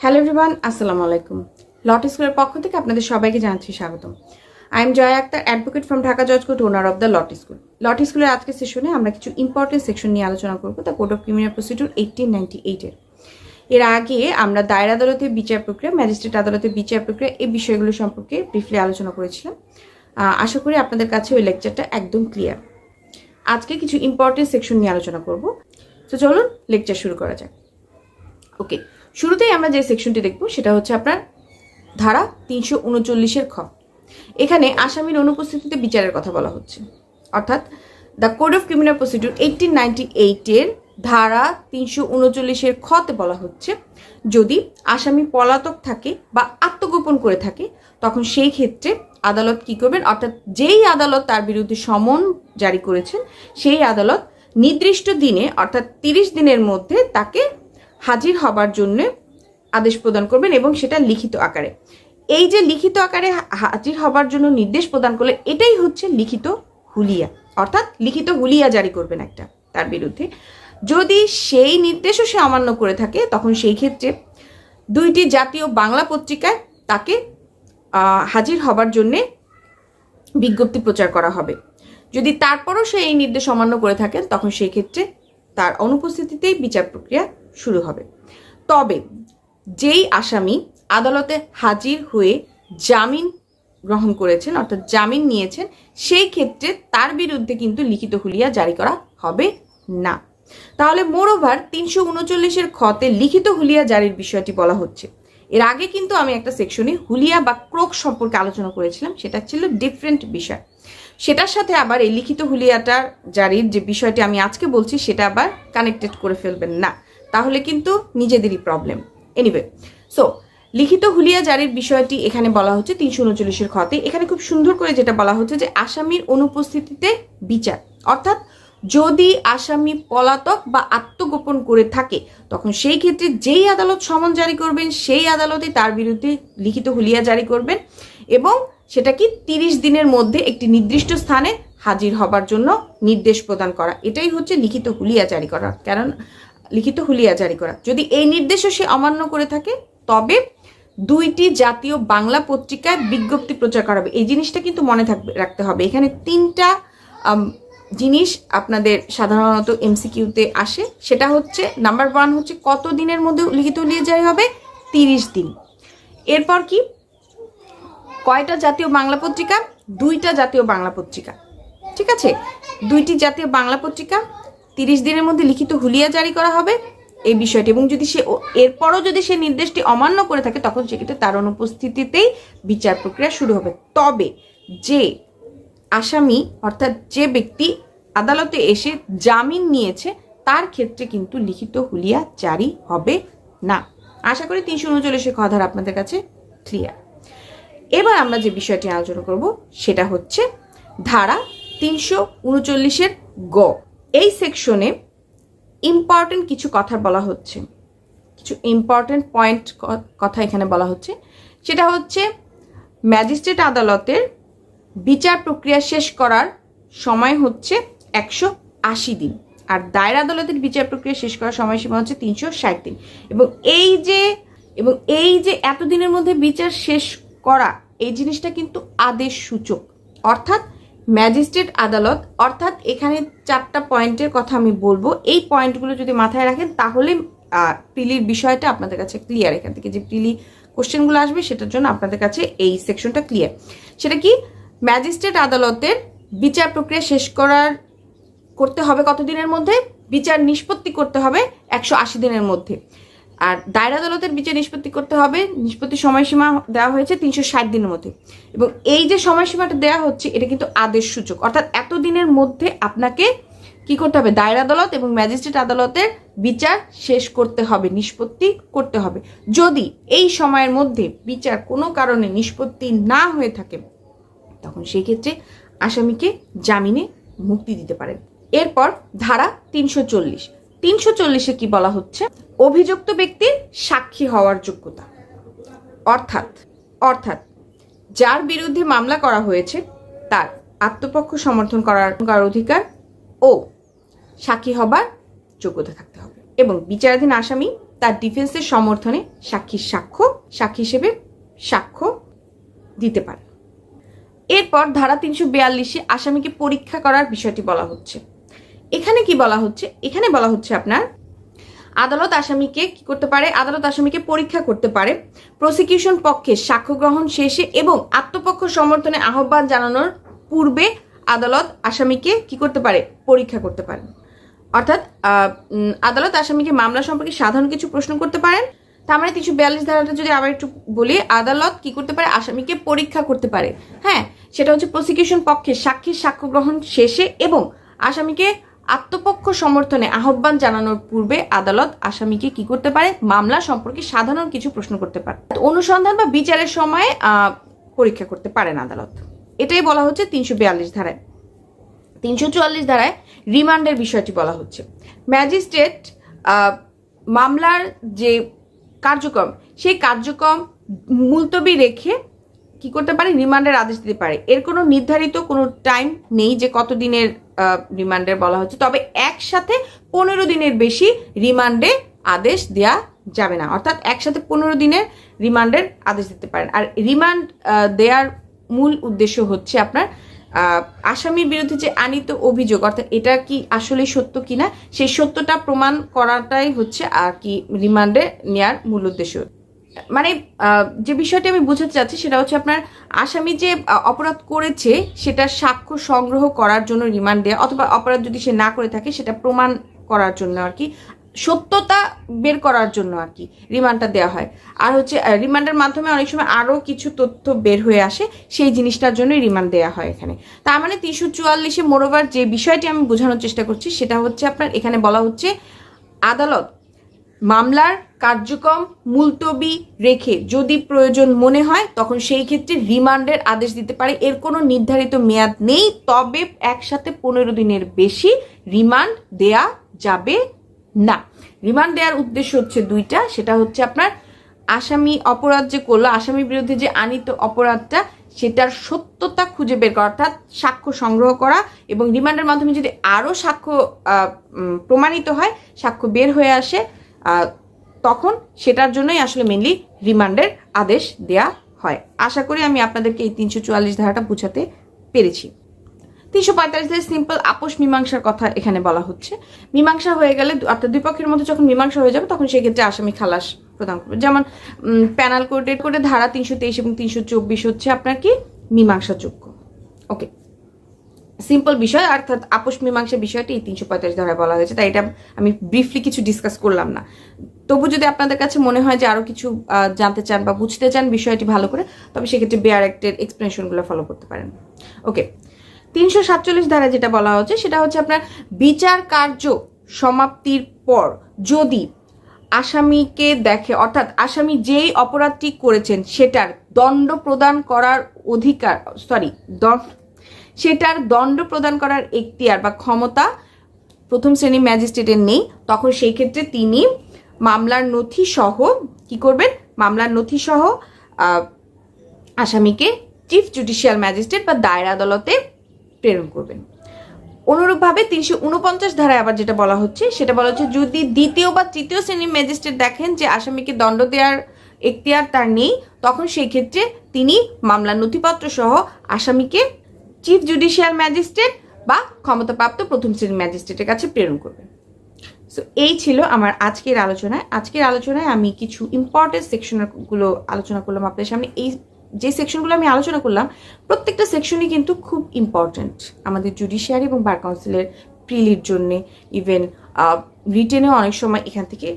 Hello everyone, আসসালামু আলাইকুম। লট স্কুলের পক্ষ থেকে আপনাদের সবাইকে জানাচ্ছি স্বাগতম। I am Joya Akter, advocate from Dhaka জজ court, owner of the law school. Law স্কুলের আজকের সেশনে আমরা কিছু ইম্পর্টেন্ট সেকশন নিয়ে আলোচনা করবো, the code of criminal procedure 1898-এর। এর আগে আমরা দায়ের আদালতের বিচার প্রক্রিয়া, ম্যাজিস্ট্রেট আদালতের বিচার প্রক্রিয়া এই বিষয়গুলো সম্পর্কে ব্রিফলি আলোচনা করেছিলাম। আশা করি আপনাদের কাছে ওই লেকচারটা একদম ক্লিয়ার। আজকে কিছু ইম্পর্টেন্ট সেকশন নিয়ে আলোচনা করবো। তো চলুন লেকচার শুরু করা যাক। ওকে, শুরুতেই আমরা যে সেকশনটি দেখব সেটা হচ্ছে আপনার ধারা 339-এর খ। এখানে আসামির অনুপস্থিতিতে বিচারের কথা বলা হচ্ছে, অর্থাৎ the code of criminal procedure 1898-এর ধারা 339-এর খতে বলা হচ্ছে, যদি আসামি পলাতক থাকে বা আত্মগোপন করে থাকে তখন সেই ক্ষেত্রে আদালত কি করবেন, অর্থাৎ যেই আদালত তার বিরুদ্ধে সমন জারি করেছেন সেই আদালত নির্দিষ্ট দিনে অর্থাৎ 30 দিনের মধ্যে তাকে হাজির হবার জন্য আদেশ প্রদান করবেন এবং সেটা লিখিত আকারে। এই যে লিখিত আকারে হাজির হবার জন্য নির্দেশ প্রদান করলে এটাই হচ্ছে লিখিত হুলিয়া, অর্থাৎ লিখিত হুলিয়া জারি করবেন একটা তার বিরুদ্ধে। যদি সেই নির্দেশও সে অমান্য করে থাকে তখন সেই ক্ষেত্রে 2টি জাতীয় বাংলা পত্রিকায় তাকে হাজির হবার জন্যে বিজ্ঞপ্তি প্রচার করা হবে। যদি তারপরও সে এই নির্দেশ অমান্য করে থাকেন তখন সেই ক্ষেত্রে তার অনুপস্থিতিতেই বিচার প্রক্রিয়া শুরু হবে। তবে যেই আসামি আদালতে হাজির হয়ে জামিন গ্রহণ করেছেন অর্থাৎ জামিন নিয়েছেন সেই ক্ষেত্রে তার বিরুদ্ধে কিন্তু লিখিত হুলিয়া জারি করা হবে না। তাহলে মোরওভার 339-এর খতে লিখিত হুলিয়া জারির বিষয়টি বলা হচ্ছে। এর আগে কিন্তু আমি একটা সেকশনে হুলিয়া বা ক্রোক সম্পর্কে আলোচনা করেছিলাম, সেটা ছিল ডিফারেন্ট বিষয়। সেটার সাথে আবার এই লিখিত হুলিয়াটার জারির যে বিষয়টি আমি আজকে বলছি সেটা আবার কানেক্টেড করে ফেলবেন না, তাহলে কিন্তু নিজেদেরই প্রবলেম। এনিওয়ে, সো লিখিত হুলিয়া জারির বিষয়টি এখানে বলা হচ্ছে 339-এর খতে। এখানে খুব সুন্দর করে যেটা বলা হচ্ছে যে আসামির অনুপস্থিতিতে বিচার, অর্থাৎ যদি আসামি পলাতক বা আত্মগোপন করে থাকে তখন সেই ক্ষেত্রে যেই আদালত সমন জারি করবেন সেই আদালতে তার বিরুদ্ধে লিখিত হুলিয়া জারি করবেন এবং সেটা কি 30 দিনের মধ্যে একটি নির্দিষ্ট স্থানে হাজির হবার জন্য নির্দেশ প্রদান করা, এটাই হচ্ছে লিখিত হুলিয়া জারি করা। কারণ লিখিত হুলিয়া জারি করা যদি এই নির্দেশও সে অমান্য করে থাকে তবে 2টি জাতীয় বাংলা পত্রিকায় বিজ্ঞপ্তি প্রচার করা হবে। এই জিনিসটা কিন্তু মনে রাখতে হবে। এখানে 3টা জিনিস আপনাদের সাধারণত এমসিকিউতে আসে। সেটা হচ্ছে নাম্বার 1 হচ্ছে কত দিনের মধ্যে লিখিত হুলিয়া জারি হবে, 30 দিন। এরপর কি কয়টা জাতীয় বাংলা পত্রিকা, 2টা জাতীয় বাংলা পত্রিকা, ঠিক আছে, 2টি জাতীয় বাংলা পত্রিকা, 30 দিনের মধ্যে লিখিত হুলিয়া জারি করা হবে এই বিষয়টি। এবং যদি সে এরপরও যদি সে নির্দেশটি অমান্য করে থাকে তখন সেক্ষেত্রে তার অনুপস্থিতিতেই বিচার প্রক্রিয়া শুরু হবে। তবে যে আসামি অর্থাৎ যে ব্যক্তি আদালতে এসে জামিন নিয়েছে তার ক্ষেত্রে কিন্তু লিখিত হুলিয়া জারি হবে না। আশা করি 339-এর খ ধারা আপনাদের কাছে ক্লিয়ার। এবার আমরা যে বিষয়টি আলোচনা করব সেটা হচ্ছে ধারা 339-এর গ। এই সেকশনে ইম্পর্টেন্ট কিছু কথা বলা হচ্ছে, কিছু ইম্পর্টেন্ট পয়েন্ট কথা এখানে বলা হচ্ছে। সেটা হচ্ছে ম্যাজিস্ট্রেট আদালতের বিচার প্রক্রিয়া শেষ করার সময় হচ্ছে 180 দিন, আর দায়ের আদালতের বিচার প্রক্রিয়া শেষ করার সময়সীমা হচ্ছে 360 দিন। এবং এই যে এতদিনের মধ্যে বিচার শেষ করা এই জিনিসটা কিন্তু আদেশ সূচক, অর্থাৎ ম্যাজিস্ট্রেট আদালত, অর্থাৎ এখানে 4টা পয়েন্টের কথা আমি বলবো। এই পয়েন্টগুলো যদি মাথায় রাখেন তাহলে প্রিলির বিষয়টা আপনাদের কাছে ক্লিয়ার। এখান থেকে যে প্রিলি কোশ্চেনগুলো আসবে সেটার জন্য আপনাদের কাছে এই সেকশনটা ক্লিয়ার। সেটা কি, ম্যাজিস্ট্রেট আদালতের বিচার প্রক্রিয়া শেষ করতে হবে কত দিনের মধ্যে, বিচার নিষ্পত্তি করতে হবে 180 দিনের মধ্যে। আর দায়ের আদালতের বিচার নিষ্পত্তি করতে হবে, নিষ্পত্তির সময়সীমা দেওয়া হয়েছে 360 দিনের মধ্যে। এবং এই যে সময়সীমাটা দেওয়া হচ্ছে এটা কিন্তু আদেশ সূচক, অর্থাৎ এতদিনের মধ্যে আপনাকে কি করতে হবে, দায়ের আদালত এবং ম্যাজিস্ট্রেট আদালতের বিচার শেষ করতে হবে, নিষ্পত্তি করতে হবে। যদি এই সময়ের মধ্যে বিচার কোনো কারণে নিষ্পত্তি না হয়ে থাকে তখন সেই ক্ষেত্রে আসামিকে জামিনে মুক্তি দিতে পারেন। এরপর ধারা 340-এ কি বলা হচ্ছে, অভিযুক্ত ব্যক্তির সাক্ষী হওয়ার যোগ্যতা, অর্থাৎ যার বিরুদ্ধে মামলা করা হয়েছে তার আত্মপক্ষ সমর্থন করার অধিকার ও সাক্ষী হবার যোগ্যতা থাকতে হবে। এবং বিচারাধীন আসামি তার ডিফেন্সের সমর্থনে সাক্ষী হিসেবে সাক্ষ্য দিতে পারে। এরপর ধারা 342 আসামিকে পরীক্ষা করার বিষয়টি বলা হচ্ছে। এখানে কি বলা হচ্ছে? এখানে বলা হচ্ছে আপনার আদালত আসামিকে কি করতে পারে? আদালত আসামিকে পরীক্ষা করতে পারে প্রসিকিউশন পক্ষে সাক্ষ্য গ্রহণ শেষে এবং আত্মপক্ষ সমর্থনে আহ্বান জানানোর পূর্বে আদালত আসামিকে কি করতে পারে? পরীক্ষা করতে পারে। অর্থাৎ আদালত আসামিকে মামলা সম্পর্কে সাধারণ কিছু প্রশ্ন করতে পারেন। তার মানে 342 ধারাটা যদি আবার একটু বলি, আদালত কি করতে পারে? আসামিকে পরীক্ষা করতে পারে। হ্যাঁ, সেটা হচ্ছে প্রসিকিউশন পক্ষে সাক্ষ্য গ্রহণ শেষে এবং আসামিকে আত্মপক্ষ সমর্থনে আহ্বান জানানোর পূর্বে আদালত আসামিকে কি করতে পারে? মামলা সম্পর্কে সাধারণ কিছু প্রশ্ন করতে পারে। অনুসন্ধান বা বিচারের সময় পরীক্ষা করতে পারেন আদালত। এটাই বলা হচ্ছে 342 ধারায়। 344 ধারায় রিমান্ডের বিষয়টি বলা হচ্ছে। ম্যাজিস্ট্রেট মামলার যে কার্যক্রম, সেই কার্যক্রম মুলতবি রেখে কি করতে পারে? রিমান্ডের আদেশ দিতে পারে। এর কোনো নির্ধারিত কোনো টাইম নেই যে কত দিনের রিমান্ডের বলা হচ্ছে, তবে একসাথে 15 দিনের বেশি রিমান্ডে আদেশ দেয়া যাবে না। অর্থাৎ একসাথে 15 দিনের রিমান্ডের আদেশ দিতে পারেন। আর রিমান্ড দেওয়ার মূল উদ্দেশ্য হচ্ছে আপনার আসামির বিরুদ্ধে যে আনিত অভিযোগ, অর্থাৎ এটা কি আসলে সত্য কিনা সেই সত্যটা প্রমাণ করাটাই হচ্ছে আর কি রিমান্ডে নেওয়ার মূল উদ্দেশ্য। মানে যে বিষয়টি আমি বোঝাতে চাচ্ছি সেটা হচ্ছে আপনার আসামি যে অপরাধ করেছে সেটা সাক্ষ্য সংগ্রহ করার জন্য রিমান্ড দেওয়া, অথবা অপরাধ যদি সে না করে থাকে সেটা প্রমাণ করার জন্য আর কি, সত্যতা বের করার জন্য আর কি রিমান্ডটা দেওয়া হয়। আর হচ্ছে রিমান্ডের মাধ্যমে অনেক সময় আরও কিছু তথ্য বের হয়ে আসে, সেই জিনিসটার জন্যই রিমান্ড দেওয়া হয় এখানে। তার মানে 344 মোরওভার যে বিষয়টি আমি বোঝানোর চেষ্টা করছি সেটা হচ্ছে আপনার এখানে বলা হচ্ছে আদালত মামলার কার্যক্রম মুলতবি রেখে যদি প্রয়োজন মনে হয় তখন সেই ক্ষেত্রে রিমান্ডের আদেশ দিতে পারে। এর কোনো নির্ধারিত মেয়াদ নেই, তবে একসাথে 15 দিনের বেশি রিমান্ড দেয়া যাবে না। রিমান্ড দেওয়ার উদ্দেশ্য হচ্ছে দুইটা, সেটা হচ্ছে আপনার আসামি অপরাধ যে করলো, আসামির বিরুদ্ধে যে আনিত অপরাধটা সেটার সত্যতা খুঁজে বের করা, অর্থাৎ সাক্ষ্য সংগ্রহ করা, এবং রিমান্ডের মাধ্যমে যদি আরও সাক্ষ্য প্রমাণিত হয়, সাক্ষ্য বের হয়ে আসে, তখন সেটার জন্যই আসলে মেনলি রিমান্ডের আদেশ দেয়া হয়। আশা করি আমি আপনাদেরকে এই 344 ধারাটা বোঝাতে পেরেছি। 345 ধারায় সিম্পল আপোষ মীমাংসার কথা এখানে বলা হচ্ছে। মীমাংসা হয়ে গেলে অর্থাৎ দুই পক্ষের মধ্যে যখন মীমাংসা হয়ে যাবে তখন সেক্ষেত্রে আসামি খালাস প্রদান করবে। যেমন প্যানাল কোডের ধারা 323 এবং 324 হচ্ছে আপনার কি মীমাংসাযোগ্য। ওকে, সিম্পল বিষয় অর্থাৎ আপোষ মীমাংসা বিষয়টি এই 345 ধারায় বলা হয়েছে, তাই এটা আমি ব্রিফলি কিছু ডিসকাস করলাম না। তবু যদি আপনাদের কাছে মনে হয় যে আরও কিছু জানতে চান বা বুঝতে চান বিষয়টি ভালো করে, তবে সেক্ষেত্রে বেয়ার অ্যাক্টের এক্সপ্লেনেশনগুলো ফলো করতে পারেন। ওকে, 347 ধারা যেটা বলা হচ্ছে সেটা হচ্ছে আপনার বিচার কার্য সমাপ্তির পর যদি আসামিকে দেখে, অর্থাৎ আসামি যেই অপরাধটি করেছেন সেটার দণ্ড প্রদান করার অধিকার, সেটার দণ্ড প্রদান করার এখতিয়ার বা ক্ষমতা প্রথম শ্রেণী ম্যাজিস্ট্রেটের নেই, তখন সেই ক্ষেত্রে তিনি মামলার নথি সহ কি করবেন? মামলার নথি সহ আসামিকে চিফ জুডিশিয়াল ম্যাজিস্ট্রেট বা দায়রা আদালতে প্রেরণ করবেন। অনুরূপভাবে 349 ধারায় আবার যেটা বলা হচ্ছে সেটা বলা হচ্ছে যদি দ্বিতীয় বা তৃতীয় শ্রেণীর ম্যাজিস্ট্রেট দেখেন যে আসামিকে দণ্ড দেওয়ার এখতিয়ার তার নেই, তখন সেই ক্ষেত্রে তিনি মামলার নথিপত্র সহ আসামিকে চিফ জুডিশিয়াল ম্যাজিস্ট্রেট বা ক্ষমতাপ্রাপ্ত প্রথম শ্রেণীর ম্যাজিস্ট্রেটের কাছে প্রেরণ করবেন। সো এই ছিল আমার আজকের আলোচনায়। আমি কিছু ইম্পর্টেন্ট সেকশনগুলো আলোচনা করলাম আপনাদের সামনে। এই যে সেকশনগুলো আমি আলোচনা করলাম প্রত্যেকটা সেকশনই কিন্তু খুব ইম্পর্টেন্ট আমাদের জুডিশিয়ারি এবং বার কাউন্সিলের প্রিলির জন্যে, ইভেন রিটেনেও অনেক সময় এখান থেকে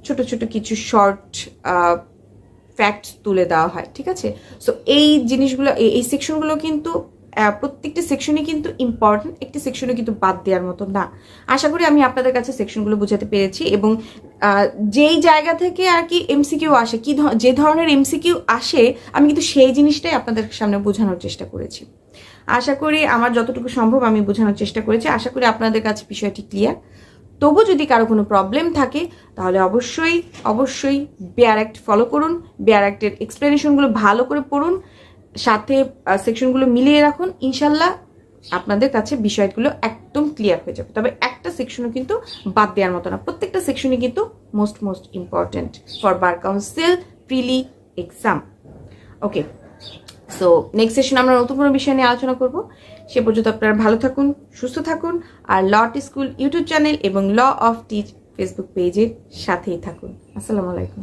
ছোট ছোট কিছু শর্ট ফ্যাক্টস তুলে দেওয়া হয়। ঠিক আছে, সো এই জিনিসগুলো এই সেকশনগুলো কিন্তু প্রত্যেকটা সেকশনই কিন্তু ইম্পর্টেন্ট, একটি সেকশনে কিন্তু বাদ দেওয়ার মতো না। আশা করি আমি আপনাদের কাছে সেকশনগুলো বোঝাতে পেরেছি, এবং যেই জায়গা থেকে আর কি এমসিকিউ আসে, যে ধরনের এমসিকিউ আসে আমি কিন্তু সেই জিনিসটাই আপনাদের সামনে বোঝানোর চেষ্টা করেছি। আশা করি আমার যতটুকু সম্ভব আমি বোঝানোর চেষ্টা করেছি। আশা করি আপনাদের কাছে বিষয়টি ক্লিয়ার। তবু যদি কারো কোনো প্রবলেম থাকে তাহলে অবশ্যই বেয়ার অ্যাক্ট ফলো করুন, বেয়ার অ্যাক্টের এক্সপ্লেনেশনগুলো ভালো করে পড়ুন, সাথে সেকশনগুলো মিলিয়ে রাখুন। ইনশাল্লাহ আপনাদের কাছে বিষয়গুলো একদম ক্লিয়ার হয়ে যাবে। তবে একটা সেকশনও কিন্তু বাদ দেওয়ার মতো না, প্রত্যেকটা সেকশনই কিন্তু most important for bar council prelim exam. Okay, so next session আমরা নতুন কোনো বিষয় নিয়ে আলোচনা করব। সে পর্যন্ত আপনারা ভালো থাকুন, সুস্থ থাকুন, আর লট স্কুল ইউটিউব চ্যানেল এবং ল অফ টিচ ফেসবুক পেজের সাথেই থাকুন। আসসালামু আলাইকুম।